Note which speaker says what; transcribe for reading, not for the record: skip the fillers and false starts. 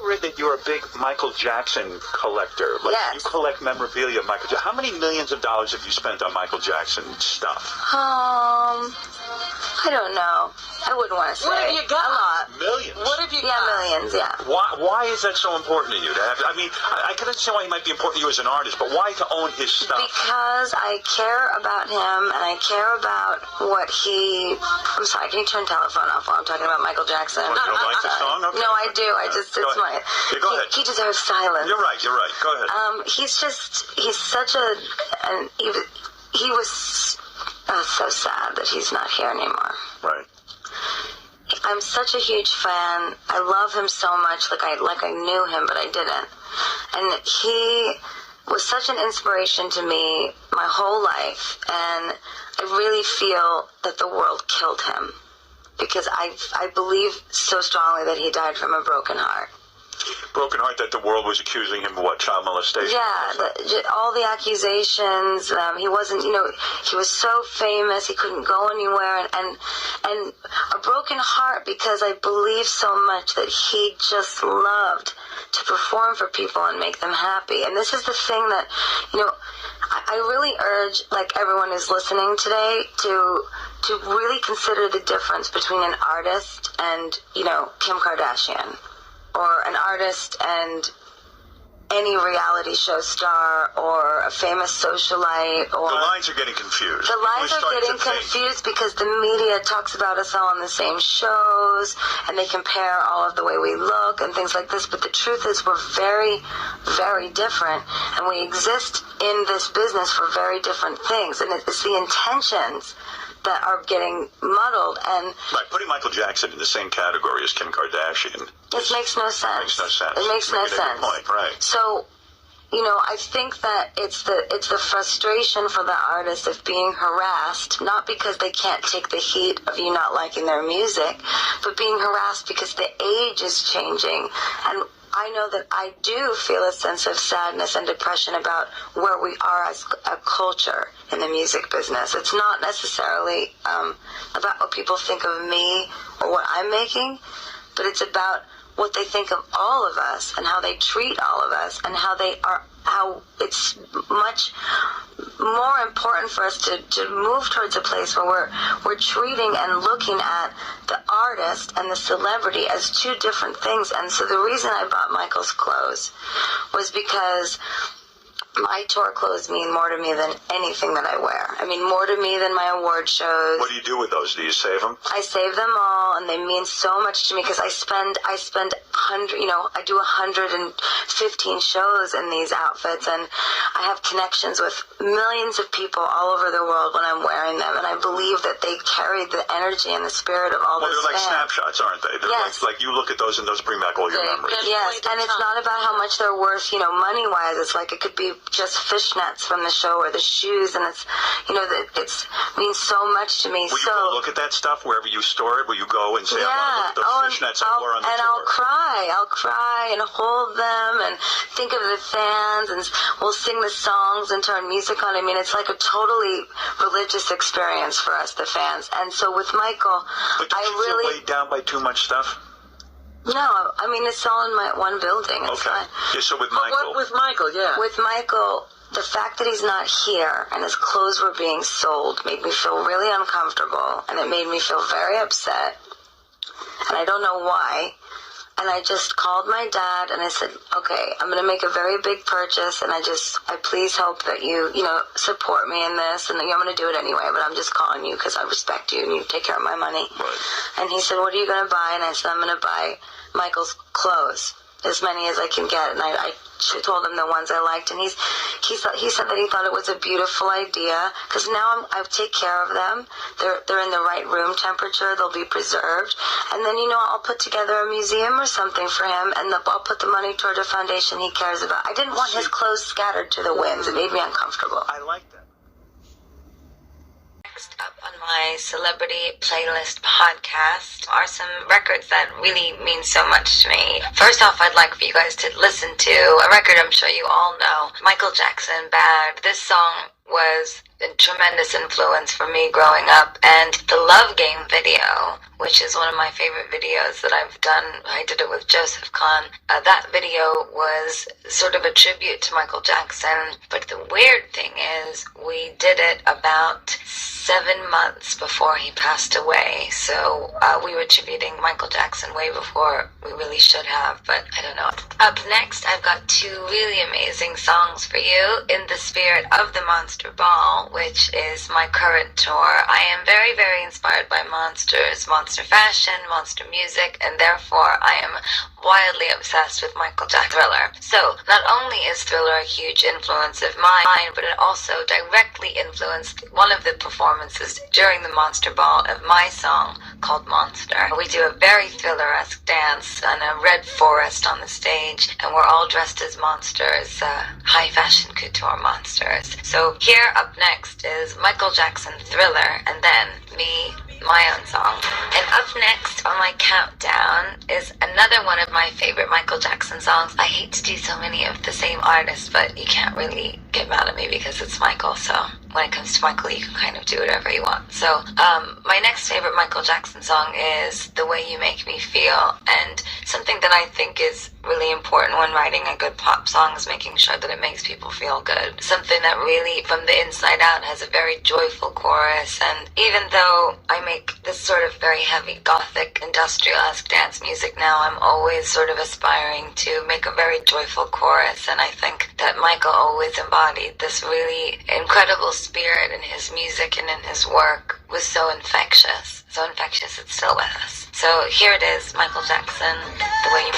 Speaker 1: read that you're a big Michael Jackson collector. Like,
Speaker 2: Yes.
Speaker 1: You collect memorabilia of Michael Jackson. How many millions of dollars have you spent on Michael Jackson stuff?
Speaker 2: I don't know. I wouldn't want to say.
Speaker 3: What have you got?
Speaker 2: A lot.
Speaker 1: Millions.
Speaker 3: What have you
Speaker 2: Yeah,
Speaker 3: got?
Speaker 2: millions, yeah.
Speaker 1: Why is that so important to you? To have, I mean, I can understand why he might be important to you as an artist, but why to own his stuff?
Speaker 2: Because I care about him, and I care about what he... I'm sorry, can you turn the telephone off while I'm talking about Michael Jackson?
Speaker 1: Well, you don't like the song? Okay.
Speaker 2: No, I do. It's
Speaker 1: Go
Speaker 2: my...
Speaker 1: ahead. Yeah, go ahead.
Speaker 2: He deserves silence.
Speaker 1: You're right. Go ahead.
Speaker 2: He's such a... And he was so sad that he's not here anymore.
Speaker 1: Right.
Speaker 2: I'm such a huge fan. I love him so much, like I knew him, but I didn't. And he was such an inspiration to me my whole life, and I really feel that the world killed him because I believe so strongly that he died from a broken heart.
Speaker 1: Broken heart that the world was accusing him of what, child molestation?
Speaker 2: Yeah, all the accusations. He wasn't, he was so famous, he couldn't go anywhere, and a broken heart because I believe so much that he just loved to perform for people and make them happy. And this is the thing that, I really urge, like everyone who's listening today, to really consider the difference between an artist and, Kim Kardashian. Or an artist and any reality show star or a famous socialite. Or
Speaker 1: the lines are getting confused.
Speaker 2: The lines are getting confused because the media talks about us all on the same shows, and they compare all of the way we look and things like this. But the truth is we're very, very different, and we exist in this business for very different things. And it's the intentions that are getting muddled. And
Speaker 1: right, putting Michael Jackson in the same category as Kim Kardashian.
Speaker 2: It makes no sense. It makes no sense.
Speaker 1: Point, right.
Speaker 2: So, I think that it's the frustration for the artist of being harassed, not because they can't take the heat of you not liking their music, but being harassed because the age is changing. And I know that I do feel a sense of sadness and depression about where we are as a culture in the music business. It's not necessarily about what people think of me or what I'm making, but it's about what they think of all of us and how they treat all of us and how it's much more important for us to move towards a place where we're treating and looking at the artist and the celebrity as two different things. And so the reason I bought Michael's clothes was because my tour clothes mean more to me than anything that I wear. I mean, more to me than my award shows.
Speaker 1: What do you do with those? Do you save them?
Speaker 2: I save them all, and they mean so much to me because I spend 100, I do 115 shows in these outfits, and I have connections with millions of people all over the world when I'm wearing them, and I believe that they carry the energy and the spirit of all those
Speaker 1: they're like
Speaker 2: fans.
Speaker 1: snapshots, aren't they? They're
Speaker 2: yes.
Speaker 1: like you look at those and those bring back all your memories.
Speaker 2: Yes, and it's not about how much they're worth, money-wise. It's like it could be just fishnets from the show or the shoes, and it's, it means so much to me.
Speaker 1: Will you go look at that stuff wherever you store it? Will you go and say, I want to look at those fishnets I wore on the tour?
Speaker 2: And I'll cry and hold them and think of the fans, and we'll sing the songs and turn music on. I mean, it's like a totally religious experience for us, the fans. And so with Michael,
Speaker 1: but don't you feel weighed down by too much stuff?
Speaker 2: No, I mean, it's all in my one building. It's
Speaker 1: okay.
Speaker 2: Fine.
Speaker 1: Yeah, so with Michael.
Speaker 3: With Michael, yeah.
Speaker 2: With Michael, the fact that he's not here and his clothes were being sold made me feel really uncomfortable, and it made me feel very upset. And I don't know why. And I just called my dad and I said, okay, I'm going to make a very big purchase, and I please hope that you support me in this, and I'm going to do it anyway, but I'm just calling you because I respect you and you take care of my money.
Speaker 1: Right.
Speaker 2: And he said, what are you going to buy? And I said, I'm going to buy Michael's clothes, as many as I can get. And I told him the ones I liked, and he said that he thought it was a beautiful idea because now I take care of them. They're in the right room temperature. They'll be preserved, and then I'll put together a museum or something for him, and I'll put the money toward a foundation he cares about. I didn't want his clothes scattered to the winds. It made me uncomfortable.
Speaker 1: I like that.
Speaker 2: Next up on my celebrity playlist podcast are some records that really mean so much to me. First off, I'd like for you guys to listen to a record I'm sure you all know, Michael Jackson, Bad. This song was a tremendous influence for me growing up. And the Love Game video, which is one of my favorite videos that I've done, I did it with Joseph Kahn. That video was sort of a tribute to Michael Jackson, but the weird thing is we did it about 7 months before he passed away, so we were tributing Michael Jackson way before we really should have, but I don't know. Up next, I've got 2 really amazing songs for you in the spirit of the Monster Ball, which is my current tour. I am very, very inspired by monsters, monster fashion, monster music, and therefore I am wildly obsessed with Michael Jackson Thriller. So, not only is Thriller a huge influence of mine, but it also directly influenced one of the performances during the Monster Ball of my song called Monster. We do a very Thriller-esque dance on a red forest on the stage, and we're all dressed as monsters, high fashion couture monsters. So here up next is Michael Jackson Thriller, and then me, my own song. And up next on my countdown is another one of my favorite Michael Jackson songs. I hate to do so many of the same artists, but you can't really get mad at me because it's Michael, so when it comes to Michael, you can kind of do whatever you want. So, my next favorite Michael Jackson song is The Way You Make Me Feel, and something that I think is really important when writing a good pop song is making sure that it makes people feel good. Something that really, from the inside out, has a very joyful chorus, and even though I make this sort of very heavy gothic industrial-esque dance music now, I'm always sort of aspiring to make a very joyful chorus, and I think that Michael always embodied this really incredible spirit in his music and in his work. Was so infectious. So infectious it's still with us. So here it is, Michael Jackson, The Way You